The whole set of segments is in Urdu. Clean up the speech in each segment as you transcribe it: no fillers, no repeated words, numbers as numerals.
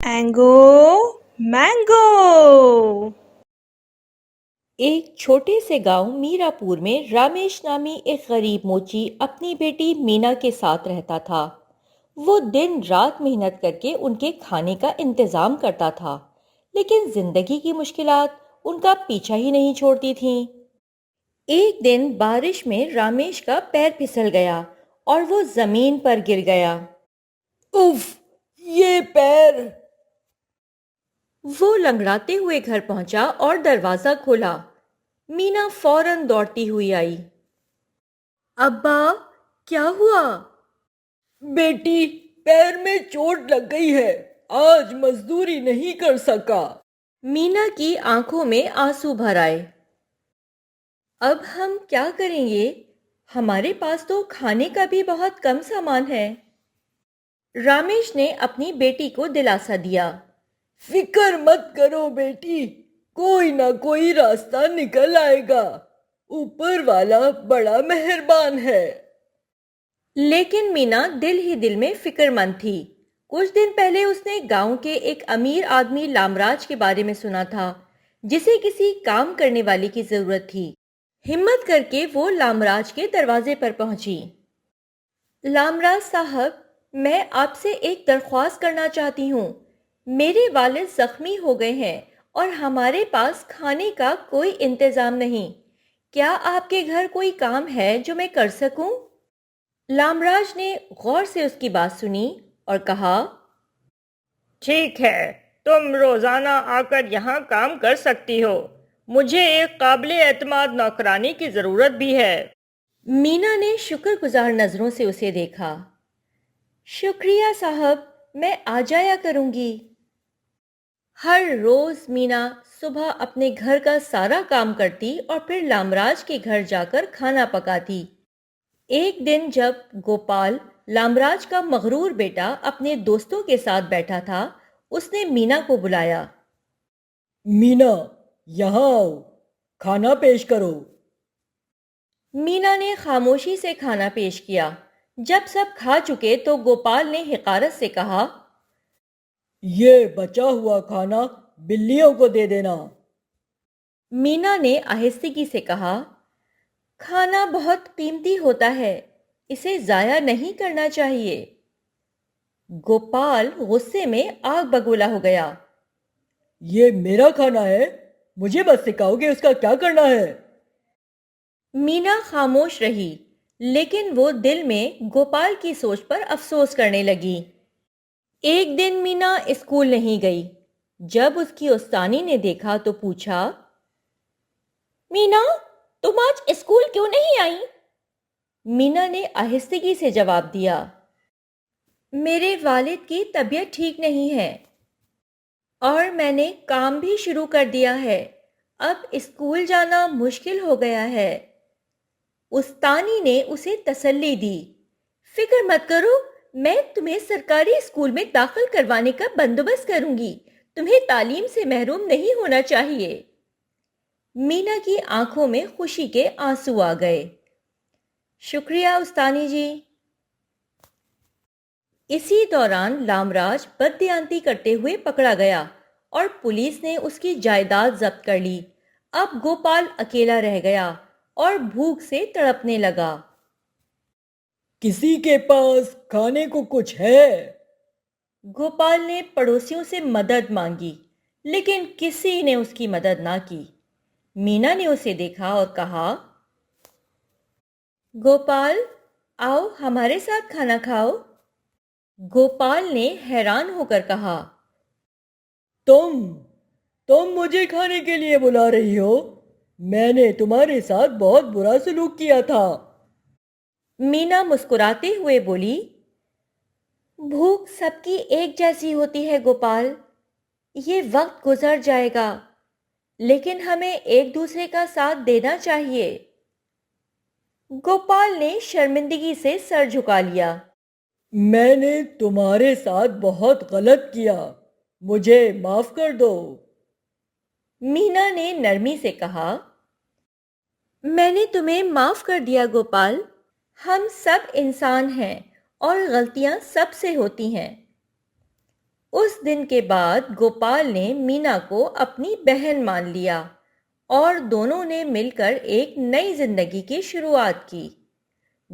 اینگو مینگو. ایک چھوٹے سے گاؤں میرا پور میں رامیش نامی ایک غریب موچی اپنی بیٹی مینا کے ساتھ رہتا تھا۔ وہ دن رات محنت کر کے ان کے کھانے کا انتظام کرتا تھا، لیکن زندگی کی مشکلات ان کا پیچھا ہی نہیں چھوڑتی تھیں۔ ایک دن بارش میں رامیش کا پیر پھسل گیا اور وہ زمین پر گر گیا۔ اف، یہ پیر! وہ لنگڑاتے ہوئے گھر پہنچا اور دروازہ کھولا۔ مینا فوراً دوڑتی ہوئی آئی۔ ابا، کیا ہوا؟ بیٹی، پیر میں چوٹ لگ گئی ہے، آج مزدوری نہیں کر سکا۔ مینا کی آنکھوں میں آنسو بھر آئے۔ اب ہم کیا کریں گے؟ ہمارے پاس تو کھانے کا بھی بہت کم سامان ہے۔ رامیش نے اپنی بیٹی کو دلاسا دیا۔ فکر مت کرو بیٹی، کوئی نہ کوئی راستہ نکل آئے گا، اوپر والا بڑا مہربان ہے۔ لیکن مینا دل ہی دل میں فکر مند تھی۔ کچھ دن پہلے اس نے گاؤں کے ایک امیر آدمی لامراج کے بارے میں سنا تھا، جسے کسی کام کرنے والی کی ضرورت تھی۔ ہمت کر کے وہ لامراج کے دروازے پر پہنچی۔ لامراج صاحب، میں آپ سے ایک درخواست کرنا چاہتی ہوں۔ میرے والد زخمی ہو گئے ہیں اور ہمارے پاس کھانے کا کوئی انتظام نہیں۔ کیا آپ کے گھر کوئی کام ہے جو میں کر سکوں؟ لامراج نے غور سے اس کی بات سنی اور کہا، ٹھیک ہے، تم روزانہ آ کر یہاں کام کر سکتی ہو، مجھے ایک قابل اعتماد نوکرانی کی ضرورت بھی ہے۔ مینا نے شکر گزار نظروں سے اسے دیکھا۔ شکریہ صاحب، میں آ جایا کروں گی۔ ہر روز مینا صبح اپنے گھر کا سارا کام کرتی اور پھر لامراج کے گھر جا کر کھانا پکاتی۔ ایک دن جب گوپال، لامراج کا مغرور بیٹا، اپنے دوستوں کے ساتھ بیٹھا تھا، اس نے مینا کو بلایا۔ مینا، یہاں آؤ، کھانا پیش کرو۔ مینا نے خاموشی سے کھانا پیش کیا۔ جب سب کھا چکے تو گوپال نے حقارت سے کہا، یہ بچا ہوا کھانا بلیوں کو دے دینا۔ مینا نے آہستگی سے کہا، کھانا بہت قیمتی ہوتا ہے، اسے ضائع نہیں کرنا چاہیے۔ گوپال غصے میں آگ بگولا ہو گیا۔ یہ میرا کھانا ہے، مجھے بس سکھاؤ گے اس کا کیا کرنا ہے؟ مینا خاموش رہی، لیکن وہ دل میں گوپال کی سوچ پر افسوس کرنے لگی۔ ایک دن مینا اسکول نہیں گئی۔ جب اس کی استانی نے دیکھا تو پوچھا، مینا، تم آج اسکول کیوں نہیں آئی؟ مینا نے آہستگی سے جواب دیا، میرے والد کی طبیعت ٹھیک نہیں ہے اور میں نے کام بھی شروع کر دیا ہے، اب اسکول جانا مشکل ہو گیا ہے۔ استانی نے اسے تسلی دی، فکر مت کرو، میں تمہیں سرکاری اسکول میں داخل کروانے کا بندوبست کروں گی، تمہیں تعلیم سے محروم نہیں ہونا چاہیے۔ مینا کی آنکھوں میں خوشی کے آنسو آ گئے۔ شکریہ استانی جی۔ اسی دوران لامراج بددیانتی کرتے ہوئے پکڑا گیا اور پولیس نے اس کی جائیداد ضبط کر لی۔ اب گوپال اکیلا رہ گیا اور بھوک سے تڑپنے لگا۔ کسی کے پاس کھانے کو کچھ ہے؟ گوپال نے پڑوسیوں سے مدد مانگی، لیکن کسی نے اس کی مدد نہ کی۔ مینا نے اسے دیکھا اور کہا، گوپال، آؤ ہمارے ساتھ کھانا کھاؤ۔ گوپال نے حیران ہو کر کہا، تم مجھے کھانے کے لیے بلا رہی ہو؟ میں نے تمہارے ساتھ بہت برا سلوک کیا تھا۔ مینا مسکراتے ہوئے بولی، بھوک سب کی ایک جیسی ہوتی ہے گوپال، یہ وقت گزر جائے گا، لیکن ہمیں ایک دوسرے کا ساتھ دینا چاہیے۔ گوپال نے شرمندگی سے سر جھکا لیا۔ میں نے تمہارے ساتھ بہت غلط کیا، مجھے معاف کر دو۔ مینا نے نرمی سے کہا، میں نے تمہیں معاف کر دیا گوپال، ہم سب انسان ہیں اور غلطیاں سب سے ہوتی ہیں۔ اس دن کے بعد گوپال نے مینا کو اپنی بہن مان لیا اور دونوں نے مل کر ایک نئی زندگی کی شروعات کی۔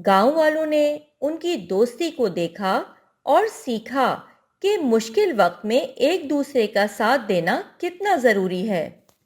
گاؤں والوں نے ان کی دوستی کو دیکھا اور سیکھا کہ مشکل وقت میں ایک دوسرے کا ساتھ دینا کتنا ضروری ہے۔